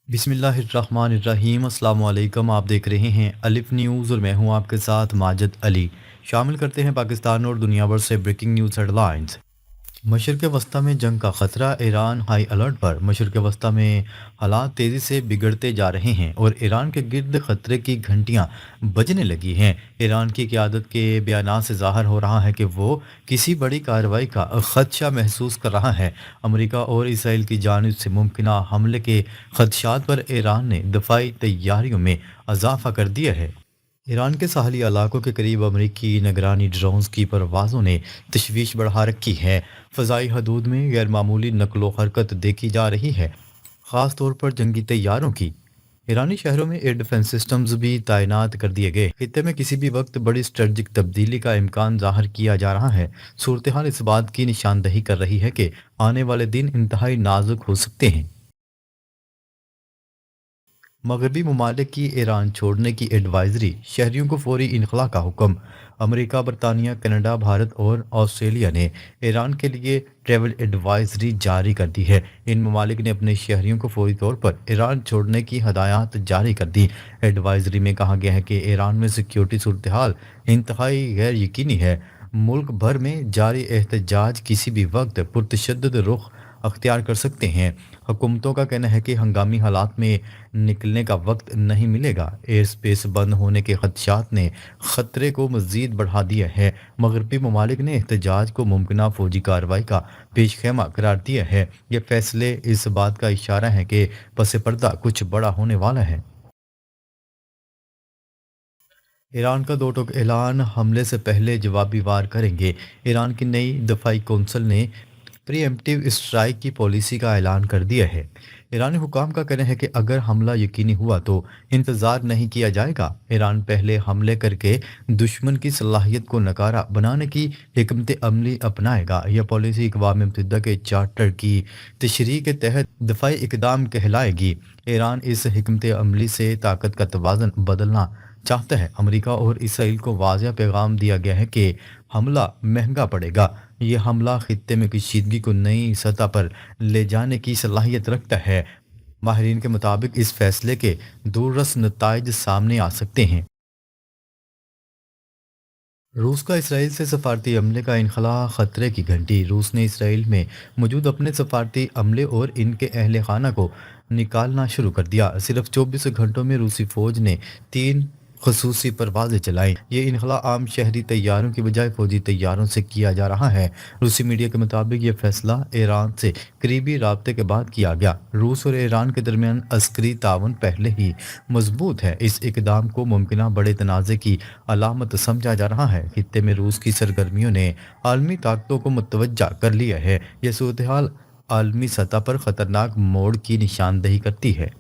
बिस्मिल्लाहिर्रहमानिर्रहीम। अस्सलाम वालेकुम। आप देख रहे हैं अलिफ न्यूज़ और मैं हूं आपके साथ माजिद अली। शामिल करते हैं पाकिस्तान और दुनिया भर से ब्रेकिंग न्यूज़ हेडलाइंस। मशरक़ वस्ती में जंग का खतरा, ईरान हाई अलर्ट पर। मशरक़ वस्ती में हालात तेज़ी से बिगड़ते जा रहे हैं और ईरान के गिर्द खतरे की घंटियां बजने लगी हैं। ईरान की क़यादत के बयानात से ज़ाहिर हो रहा है कि वो किसी बड़ी कार्रवाई का खदशा महसूस कर रहा है। अमेरिका और इसराइल की जानिब से मुमकिन हमले के खदशात पर ईरान ने दफाई तैयारियों में इजाफा कर दिया है। ईरान के साहली इलाकों के करीब अमरीकी निगरानी ड्रोन्स की परवाज़ों ने तशवीश बढ़ा रखी है। फ़ज़ाई हदूद में गैरमामूली नकलो हरकत देखी जा रही है, ख़ास तौर पर जंगी तैयारों की। ईरानी शहरों में एयर डिफेंस सिस्टम्स भी तैनात कर दिए गए। खित्ते में किसी भी वक्त बड़ी स्ट्रेटजिक तब्दीली का इम्कान ज़ाहिर किया जा रहा है। सूरत हाल इस बात की निशानदही कर रही है कि आने वाले दिन इंतहाई नाजुक हो सकते हैं। मगरबी ममालिक की ईरान छोड़ने की एडवाइजरी, शहरियों को फौरी इनखला का हुक्म। अमेरिका, बरतानिया, कनाडा, भारत और ऑस्ट्रेलिया ने ईरान के लिए ट्रैवल एडवाइजरी जारी कर दी है। इन ममालिक ने अपने शहरियों को फौरी तौर पर ईरान छोड़ने की हदायत जारी कर दी। एडवाइजरी में कहा गया है कि ईरान में सिक्योरिटी सूरत हाल इंतहाई गैर यकीनी है। मुल्क भर में जारी एहतजाज किसी भी वक्त पुरतशद्दुद रुख अख्तियार कर सकते हैं। हुकूमतों का कहना है कि हंगामी हालात में निकलने का वक्त नहीं मिलेगा। एयर स्पेस बंद होने के खदशात ने ख़तरे को मज़ीद बढ़ा दिया है। मगरबी ममालिक ने एहतजाज को मुमकिन फ़ौजी कार्रवाई का पेश खेमा करार दिया है। ये फैसले इस बात का इशारा है कि पस पर्दा कुछ बड़ा होने वाला है। ईरान का दो टोक ऐलान, हमले से पहले जवाबी वार करेंगे। ईरान की नई दफाई कौंसल ने प्रीएम्प्टिव स्ट्राइक की पॉलिसी का ऐलान कर दिया है। ईरानी हुकाम का कहना है कि अगर हमला यकीनी हुआ तो इंतज़ार नहीं किया जाएगा। ईरान पहले हमले करके दुश्मन की सलाहियत को नकारा बनाने की हिकमत अमली अपनाएगा। यह पॉलिसी अक़वाम मुत्तहिदा के चार्टर की तशरीह के तहत दफाई इकदाम कहलाएगी। ईरान इस हिकमत अमली से ताकत का तवाज़न बदलना चाहता है। अमेरिका और इसराइल को वाज़ेह पैगाम दिया गया है कि हमला महंगा पड़ेगा। ये हमला खित्ते में कशीदगी को नई सतह पर ले जाने की सलाहियत रखता है। माहिरीन के मुताबिक इस फैसले के दूररस नताइज सामने आ सकते हैं। रूस का इसराइल से सफारती अमले का इनखला, खतरे की घंटी। रूस ने इसराइल में मौजूद अपने सफारती अमले और इनके अहल खाना को निकालना शुरू कर दिया। सिर्फ 24 घंटों में रूसी फौज ने 3 खसूसी परवाजें चलाई। ये इनखला आम शहरी तैयारों की बजाय फौजी तैयारों से किया जा रहा है। रूसी मीडिया के मुताबिक ये फैसला ईरान से करीबी राब्ते के बाद किया गया। रूस और ईरान के दरमियान अस्करी ताउन पहले ही मजबूत है। इस इकदाम को मुमकिन बड़े तनाज़े की अलामत समझा जा रहा है। खित्ते में रूस की सरगर्मियों ने आलमी ताकतों को मुतवज्जा कर लिया है। यह सूरत हाल आलमी सतह पर ख़तरनाक मोड़ की निशानदही करती है।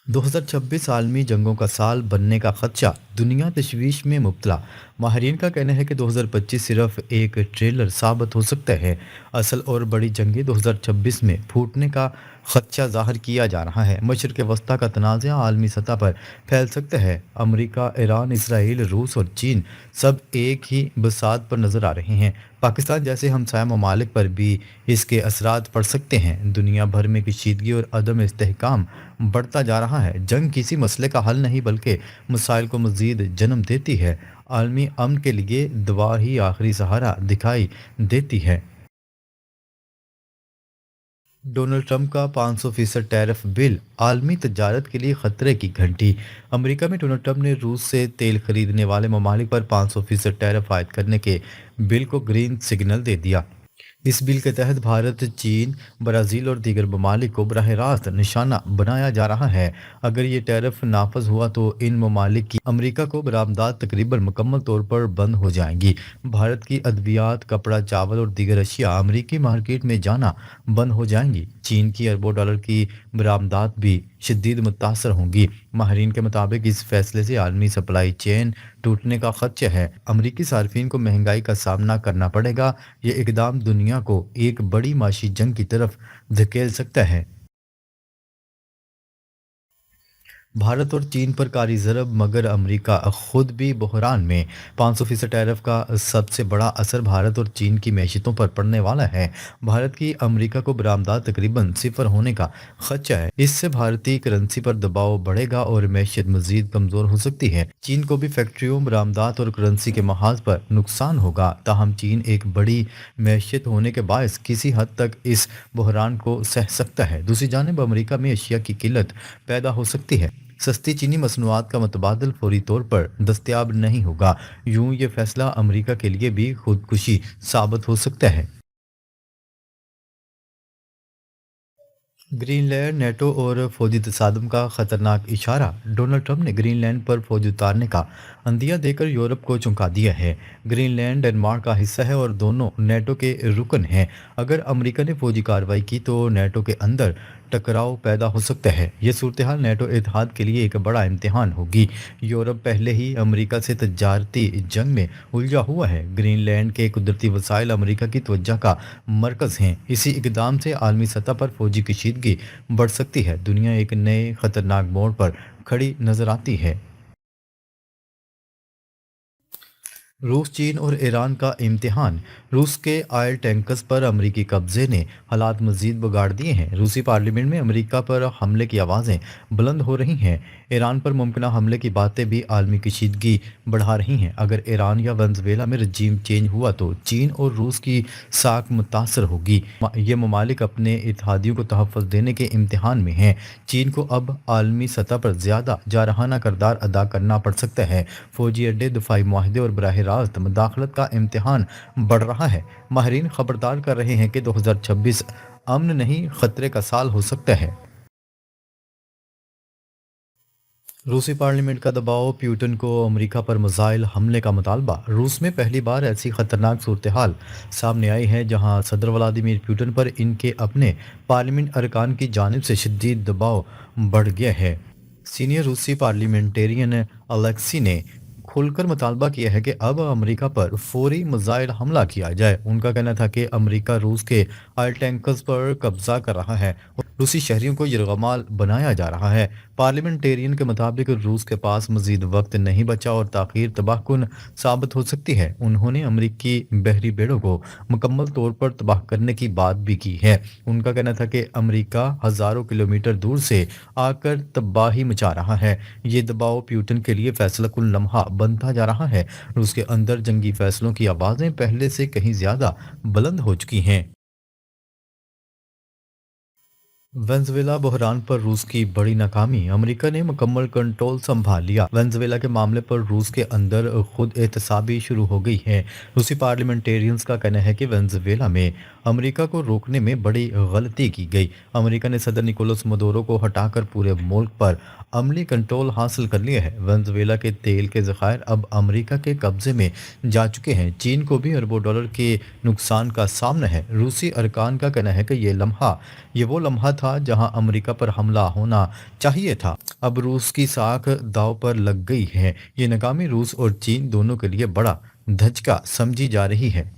2026 आलमी जंगों का साल बनने का खदशा, दुनिया तशवीश में मुब्तला। माहरीन का कहना है कि 2025 सिर्फ एक ट्रेलर साबित हो सकता है। असल और बड़ी जंगें 2026 में फूटने का खदशा ज़ाहिर किया जा रहा है। मशरक़ वस्ती का तनाज़ा आलमी सतह पर फैल सकता है। अमरीका, ईरान, इसराइल, रूस और चीन सब एक ही बसात पर नज़र आ रहे हैं। पाकिस्तान जैसे हमसाया ममालिक पर भी इसके असरात पड़ सकते हैं। दुनिया भर में कशीदगी और अदम इस्तेहकाम बढ़ता जा रहा है। जंग किसी मसले का हल नहीं बल्कि मसाइल को मज़ीद जन्म देती है। आलमी अमन के लिए दुआ ही आखिरी सहारा दिखाई देती है। डोनाल्ड ट्रंप का 500% टैरिफ बिल, आलमी तजारत के लिए खतरे की घंटी। अमेरिका में डोनाल्ड ट्रंप ने रूस से तेल खरीदने वाले ममालिक पर 500% टैरिफ आयद करने के बिल को ग्रीन सिग्नल दे दिया। इस बिल के तहत भारत, चीन, ब्राज़ील और दीगर ममालिक को बराह रास्त निशाना बनाया जा रहा है। अगर ये टैरिफ नाफज हुआ तो इन ममालिक की अमरीका को बरामदात तकरीबन मुकम्मल तौर पर बंद हो जाएंगी। भारत की अद्वियात, कपड़ा, चावल और दीगर अशिया अमरीकी मार्केट में जाना बंद हो जाएंगी। चीन की अरबों डॉलर की बरामदात भी शदीद मुतासर होंगी। माहरीन के मुताबिक इस फैसले से आलमी सप्लाई चेन टूटने का खदशा है। अमरीकी सार्फिन को महंगाई का सामना करना पड़ेगा। ये इकदाम दुनिया को एक बड़ी माशी जंग की तरफ धकेल सकता है। भारत और चीन पर कारी ज़रब, मगर अमेरिका खुद भी बहरान में। 500% टैरिफ का सबसे बड़ा असर भारत और चीन की मैशियतों पर पड़ने वाला है। भारत की अमेरिका को बरामदात तकरीबन सिफर होने का खदशा है। इससे भारतीय करेंसी पर दबाव बढ़ेगा और मैशियत मजीद कमज़ोर हो सकती है। चीन को भी फैक्ट्रियों, बरामदात और करेंसी के महाज पर नुकसान होगा। ताहम चीन एक बड़ी मैशियत होने के बायस किसी हद तक इस बहरान को सह सकता है। दूसरी जानब अमेरिका में अशिया की किल्लत पैदा हो सकती है। सस्ती चीनी मसनूआत का मुतबादल फौरी तौर पर दस्तयाब नहीं होगा। यूं ये फैसला अमेरिका के लिए भी खुदकुशी साबित हो सकता है। ग्रीनलैंड नेटो और फौजी तसादम का खतरनाक इशारा। डोनाल्ड ट्रंप ने ग्रीनलैंड पर फौज उतारने का अंदिया देकर यूरोप को चौंका दिया है। ग्रीनलैंड डेनमार्क का हिस्सा है और दोनों नेटो के रुकन हैं। अगर अमेरिका ने फौजी कार्रवाई की तो नेटो के अंदर टकराव पैदा हो सकता है। यह सूरत हाल नेटो इत्तेहाद के लिए एक बड़ा इम्तिहान होगी। यूरोप पहले ही अमेरिका से तजारती जंग में उलझा हुआ है। ग्रीनलैंड के कुदरती वसाइल अमेरिका की तवज्जो का मरकज़ हैं। इसी इकदाम से आलमी सतह पर फौजी कशीदगी बढ़ सकती है। दुनिया एक नए खतरनाक मोड़ पर खड़ी नजर आती है। रूस, चीन और ईरान का इम्तिहान। रूस के ऑयल टैंकर्स पर अमरीकी कब्जे ने हालात मजीद बिगाड़ दिए हैं। रूसी पार्लियामेंट में अमरीका पर हमले की आवाज़ें बुलंद हो रही हैं। ईरान पर मुमकिन हमले की बातें भी आलमी कशीदगी बढ़ा रही हैं। अगर ईरान या वेनेजुएला में रजीम चेंज हुआ तो चीन और रूस की साख मुतासर होगी। ये ममालिक अपने इत्तेहादियों को तहफ़्फ़ुज़ देने के इम्तिहान में हैं। चीन को अब आलमी सतह पर ज़्यादा जारहाना किरदार अदा करना पड़ सकता है। फौजी अड्डे, दफाई माहदे और बराह रास्त मुदाखलत का इम्तिहान बढ़ रहा है। माहिरीन खबरदार कर रहे हैं कि 2026 अमन नहीं खतरे का साल हो सकता है। रूसी पार्लियामेंट का दबाव, प्यूटन को अमेरिका पर मिसाइल हमले का मुतालबा। रूस में पहली बार ऐसी खतरनाक सूरत हाल सामने आई है जहां सदर व्लादिमीर पुतिन पर इनके अपने पार्लियामेंट अरकान की जानिब से शदीद दबाव बढ़ गया है। सीनियर रूसी पार्लियामेंटेरियन अलेक्सी ने खुलकर मुतालबा किया है कि अब अमेरिका पर फौरी मिसाइल हमला किया जाए। उनका कहना था कि अमेरिका रूस के ऑयल टैंकर्स पर कब्जा कर रहा है और रूसी शहरियों को यरगमाल बनाया जा रहा है। पार्लियामेंटेरियन के मुताबिक रूस के पास मजीद वक्त नहीं बचा और ताखीर तबाहकुन साबित हो सकती है। उन्होंने अमरीकी बहरी बेड़ों को मुकम्मल तौर पर तबाह करने की बात भी की है। उनका कहना था कि अमरीका हज़ारों किलोमीटर दूर से आकर तबाही मचा रहा है। ये दबाव प्यूटन के लिए फैसला कुल लम्हा बनता जा रहा है। रूस के अंदर जंगी फैसलों की आवाज़ें पहले से कहीं ज़्यादा बुलंद हो चुकी हैं। वेनेजुएला बहरान पर रूस की बड़ी नाकामी। अमेरिका ने मुकम्मल कंट्रोल संभाल लिया। वेनेजुएला के मामले पर रूस के अंदर खुद एहतसाबी शुरू हो गई है। रूसी पार्लियामेंटेरियंस का कहना है कि वेनेजुएला में अमेरिका को रोकने में बड़ी गलती की गई। अमेरिका ने सदर निकोलस मदुरो को हटाकर पूरे मुल्क पर अमली कंट्रोल हासिल कर लिया है। वेनेजुएला के तेल के ज़खायर अब अमेरिका के कब्जे में जा चुके हैं। चीन को भी अरबों डॉलर के नुकसान का सामना है। रूसी अरकान का कहना है कि ये वो लम्हा था जहां अमेरिका पर हमला होना चाहिए था। अब रूस की साख दांव पर लग गई है। ये नाकामी रूस और चीन दोनों के लिए बड़ा धचका समझी जा रही है।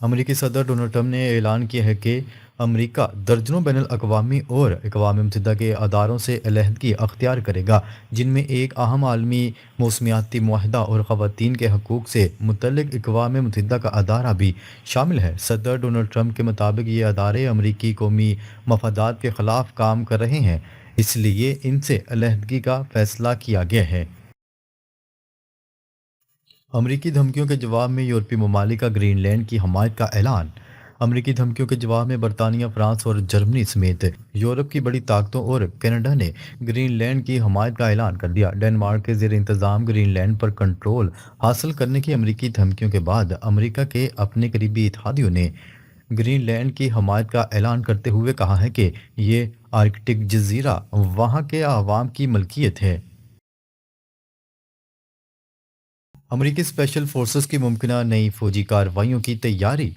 अमेरिकी सदर डोनाल्ड ट्रंप ने ऐलान किया है कि अमेरिका दर्जनों बैनुल अक़वामी और अक़वाम मुत्तहिदा के अदारों से अलहदगी अख्तियार करेगा, जिनमें एक अहम आलमी मौसमियाती मुआहदा और ख़वातीन के हकूक़ से मुतल्लिक़ अक़वाम मुत्तहिदा का अदारा भी शामिल है। सदर डोनाल्ड ट्रंप के मुताबिक ये अदारे अमरीकी कौमी मफादात के ख़िलाफ़ काम कर रहे हैं, इसलिए इनसे अलहदगी का फ़ैसला किया गया है। अमरीकी धमकियों के जवाब में यूरोपीय ममालिक का ग्रीनलैंड की हमायत का ऐलान। अमरीकी धमकियों के जवाब में बरतानिया, फ्रांस और जर्मनी समेत यूरोप की बड़ी ताकतों और कनाडा ने ग्रीनलैंड की हमायत का ऐलान कर दिया। डेनमार्क के ज़ेर इंतज़ाम ग्रीनलैंड पर कंट्रोल हासिल करने की अमरीकी धमकियों के बाद अमरीका के अपने करीबी इत्तेहादियों ने ग्रीनलैंड की हमायत का ऐलान करते हुए कहा है कि ये आर्कटिक जजीरा वहाँ के आवाम की मलकियत है। अमरीकी स्पेशल फोर्सेस की मुमकिना नई फौजी कार्रवाइयों की तैयारी।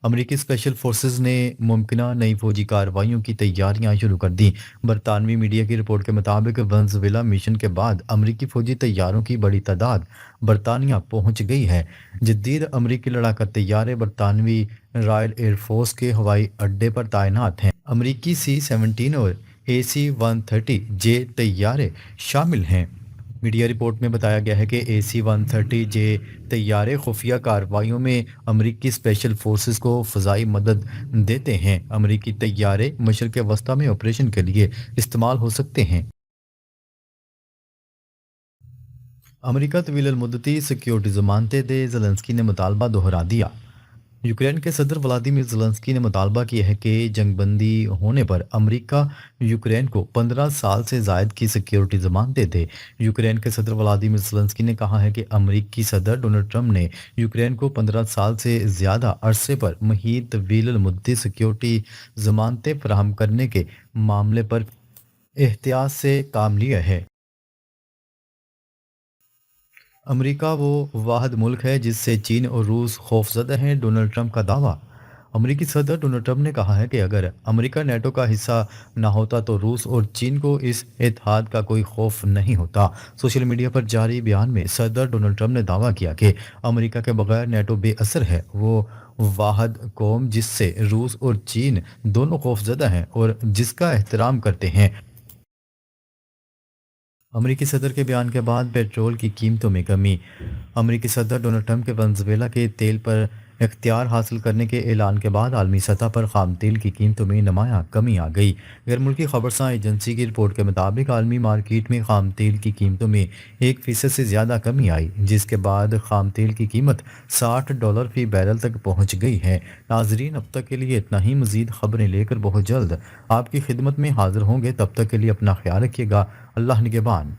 अमरीकी स्पेशल फोर्सेस ने मुमकिना नई फौजी कार्रवाइयों की तैयारियां शुरू कर दी। बरतानवी मीडिया की रिपोर्ट के मुताबिक वेनेजुएला मिशन के बाद अमरीकी फौजी तैयारों की बड़ी तादाद बरतानिया पहुंच गई है। जदीद अमरीकी लड़ाकर तैयारे बरतानवी रॉयल एयरफोर्स के हवाई अड्डे पर तैनात हैं। अमरीकी C-17 और AC-130J طیارے شامل ہیں۔ میڈیا رپورٹ میں بتایا گیا ہے کہ AC-130J طیارے خفیہ کارروائیوں میں امریکی اسپیشل فورسز کو فضائی مدد دیتے ہیں۔ امریکی طیارے مشرق وسطی میں آپریشن کے لیے استعمال ہو سکتے ہیں۔ امریکہ طویل المدتی سیکیورٹی ضمانتیں دے، زیلنسکی نے مطالبہ دہرا دیا۔ یوکرین کے صدر ولادیمیر زیلنسکی نے مطالبہ کیا ہے کہ جنگ بندی ہونے پر امریکہ یوکرین کو 15 سال سے زائد کی سیکیورٹی ضمانتیں دے۔ یوکرین کے صدر ولادیمیر زیلنسکی نے کہا ہے کہ امریکی صدر ڈونلڈ ٹرمپ نے یوکرین کو 15 سال سے زیادہ عرصے پر مزید طویل المدتی سیکیورٹی ضمانتیں فراہم کرنے کے معاملے پر احتیاط سے کام لیا ہے۔ امریکہ وہ واحد ملک ہے جس سے چین اور روس خوفزدہ ہیں، ڈونلڈ ٹرمپ کا دعویٰ۔ امریکی صدر ڈونلڈ ٹرمپ نے کہا ہے کہ اگر امریکہ نیٹو کا حصہ نہ ہوتا تو روس اور چین کو اس اتحاد کا کوئی خوف نہیں ہوتا۔ سوشل میڈیا پر جاری بیان میں صدر ڈونلڈ ٹرمپ نے دعویٰ کیا کہ امریکہ کے بغیر نیٹو بے اثر ہے، وہ واحد قوم جس سے روس اور چین دونوں خوفزدہ ہیں اور جس کا احترام کرتے ہیں۔ امریکی صدر کے بیان کے بعد پیٹرول کی قیمتوں میں کمی۔ امریکی صدر ڈونلڈ ٹرمپ کے ونزویلا کے تیل پر اختیار حاصل کرنے کے اعلان کے بعد عالمی سطح پر خام تیل کی قیمتوں میں نمایاں کمی آ گئی۔ غیر ملکی خبرساں ایجنسی کی رپورٹ کے مطابق عالمی مارکیٹ میں خام تیل کی قیمتوں میں 1% سے زیادہ کمی آئی، جس کے بعد خام تیل کی قیمت $60 فی بیرل تک پہنچ گئی ہے۔ ناظرین، اب تک کے لیے اتنا ہی۔ مزید خبریں لے کر بہت جلد آپ کی خدمت میں حاضر ہوں گے، تب تک کے لیے اپنا خیال رکھیے گا۔ اللہ نگہبان۔